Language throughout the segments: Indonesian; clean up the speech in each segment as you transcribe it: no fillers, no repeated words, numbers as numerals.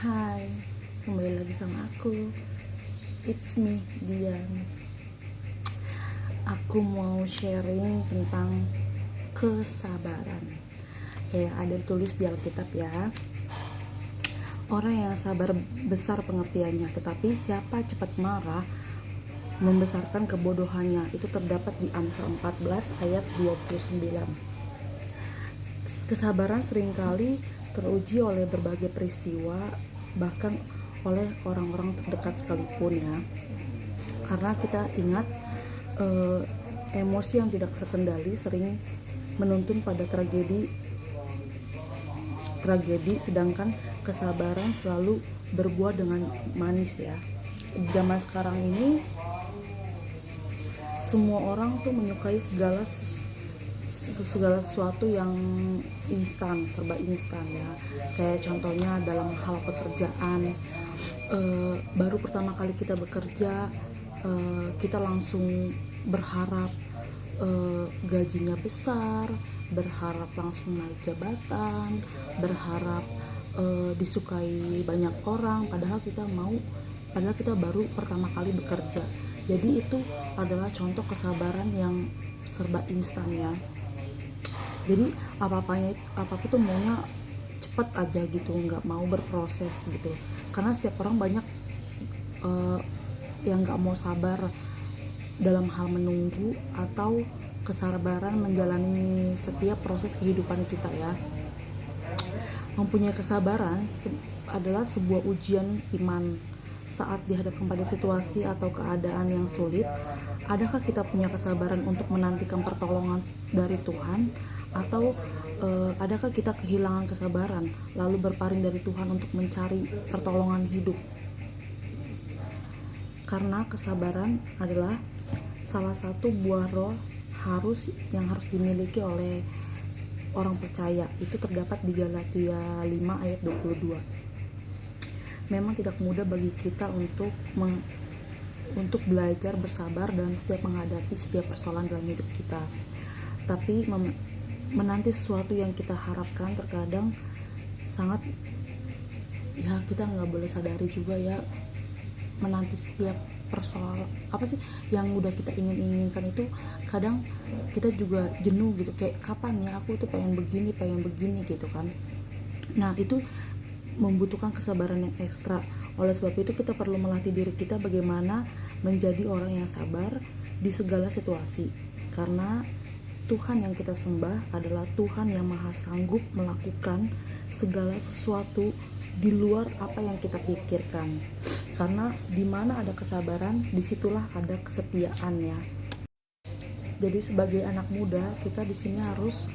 Hai, kembali lagi sama aku. It's me, Dian. Aku mau sharing tentang kesabaran. Kayak ada tulis di Alkitab ya. Orang yang sabar besar pengertiannya, tetapi siapa cepat marah membesarkan kebodohannya. Itu terdapat di Amsal 14 ayat 29. Kesabaran seringkali teruji oleh berbagai peristiwa, bahkan oleh orang-orang terdekat sekalipun ya. Karena kita ingat emosi yang tidak terkendali sering menuntun pada tragedi, sedangkan kesabaran selalu berbuah dengan manis ya. Zaman sekarang ini semua orang tuh menyukai segala sesuatu yang instan, serba instan ya. Kayak contohnya dalam hal pekerjaan, baru pertama kali kita bekerja, kita langsung berharap gajinya besar, berharap langsung naik jabatan, berharap disukai banyak orang, padahal kita baru pertama kali bekerja. Jadi itu adalah contoh kesabaran yang serba instan ya. Jadi apapun tuh maunya cepet aja gitu, nggak mau berproses gitu. Karena setiap orang banyak yang nggak mau sabar dalam hal menunggu atau kesabaran menjalani setiap proses kehidupan kita ya. Mempunyai kesabaran adalah sebuah ujian iman. Saat dihadapkan pada situasi atau keadaan yang sulit, adakah kita punya kesabaran untuk menantikan pertolongan dari Tuhan, atau adakah kita kehilangan kesabaran lalu berpaling dari Tuhan untuk mencari pertolongan hidup? Karena kesabaran adalah salah satu buah roh yang harus dimiliki oleh orang percaya. Itu terdapat di Galatia 5 ayat 22. Memang tidak mudah bagi kita untuk belajar bersabar dan setiap menghadapi setiap persoalan dalam hidup kita. Tapi menanti sesuatu yang kita harapkan terkadang sangat ya, kita nggak boleh sadari juga ya, menanti setiap persoalan yang udah kita inginkan itu kadang kita juga jenuh gitu, kayak kapan ya aku tuh pengen begini gitu kan. Nah itu membutuhkan kesabaran yang ekstra. Oleh sebab itu kita perlu melatih diri kita bagaimana menjadi orang yang sabar di segala situasi, karena Tuhan yang kita sembah adalah Tuhan yang maha sanggup melakukan segala sesuatu di luar apa yang kita pikirkan. Karena di mana ada kesabaran, disitulah ada kesetiaan ya. Jadi sebagai anak muda, kita di sini harus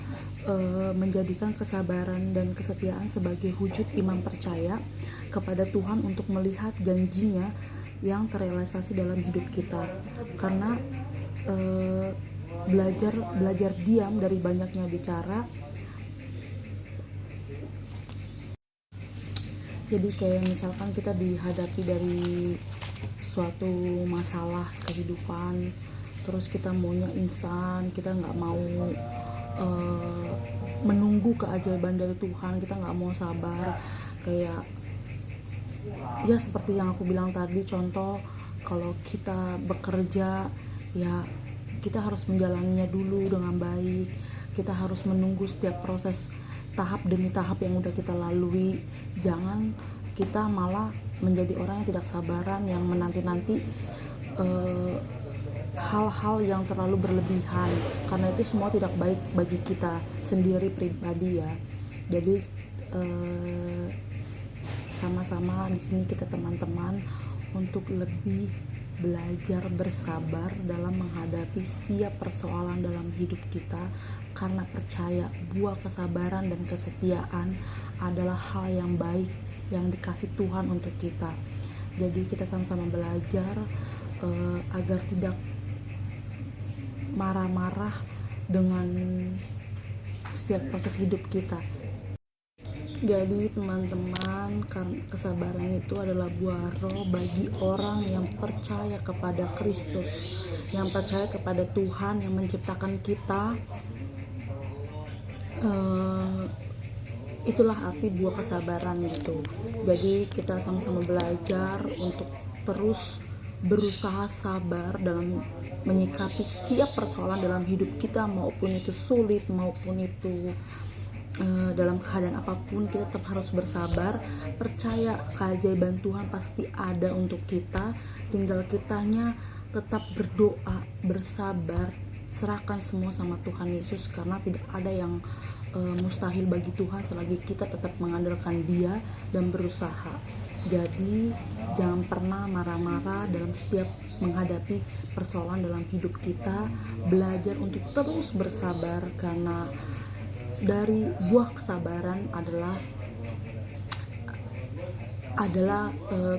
menjadikan kesabaran dan kesetiaan sebagai wujud iman percaya kepada Tuhan untuk melihat janjinya yang terrealisasi dalam hidup kita. Karena belajar diam dari banyaknya bicara. Jadi kayak misalkan kita dihadapi dari suatu masalah kehidupan, terus kita maunya instan, kita nggak mau menunggu keajaiban dari Tuhan, kita nggak mau sabar. Kayak ya seperti yang aku bilang tadi, contoh kalau kita bekerja ya, kita harus menjalaninya dulu dengan baik. Kita harus menunggu setiap proses tahap demi tahap yang udah kita lalui. Jangan kita malah menjadi orang yang tidak sabaran, yang menanti-nanti hal-hal yang terlalu berlebihan, karena itu semua tidak baik bagi kita sendiri pribadi ya. Jadi sama-sama di sini kita teman-teman untuk lebih belajar bersabar dalam menghadapi setiap persoalan dalam hidup kita, karena percaya buah kesabaran dan kesetiaan adalah hal yang baik yang dikasih Tuhan untuk kita. Jadi kita sama-sama belajar agar tidak marah-marah dengan setiap proses hidup kita. Jadi teman-teman, kesabaran itu adalah buah roh bagi orang yang percaya kepada Kristus, yang percaya kepada Tuhan yang menciptakan kita itulah arti buah kesabaran gitu. Jadi kita sama-sama belajar untuk terus berusaha sabar dalam menyikapi setiap persoalan dalam hidup kita, maupun itu sulit maupun itu dalam keadaan apapun kita tetap harus bersabar. Percaya keajaiban Tuhan pasti ada untuk kita, tinggal kitanya tetap berdoa, bersabar, serahkan semua sama Tuhan Yesus, karena tidak ada yang mustahil bagi Tuhan selagi kita tetap mengandalkan Dia dan berusaha. Jadi jangan pernah marah-marah dalam setiap menghadapi persoalan dalam hidup kita. Belajar untuk terus bersabar, karena dari buah kesabaran adalah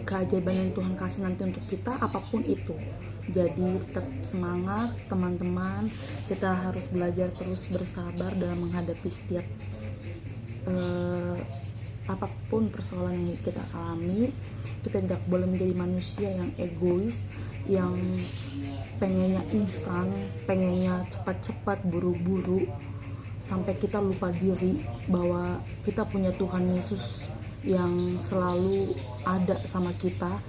keajaiban yang Tuhan kasih nanti untuk kita, apapun itu. Jadi tetap semangat teman-teman, kita harus belajar terus bersabar dalam menghadapi setiap apapun persoalan yang kita alami. Kita tidak boleh menjadi manusia yang egois, yang pengennya instan, pengennya cepat-cepat, buru-buru, sampai kita lupa diri bahwa kita punya Tuhan Yesus yang selalu ada sama kita.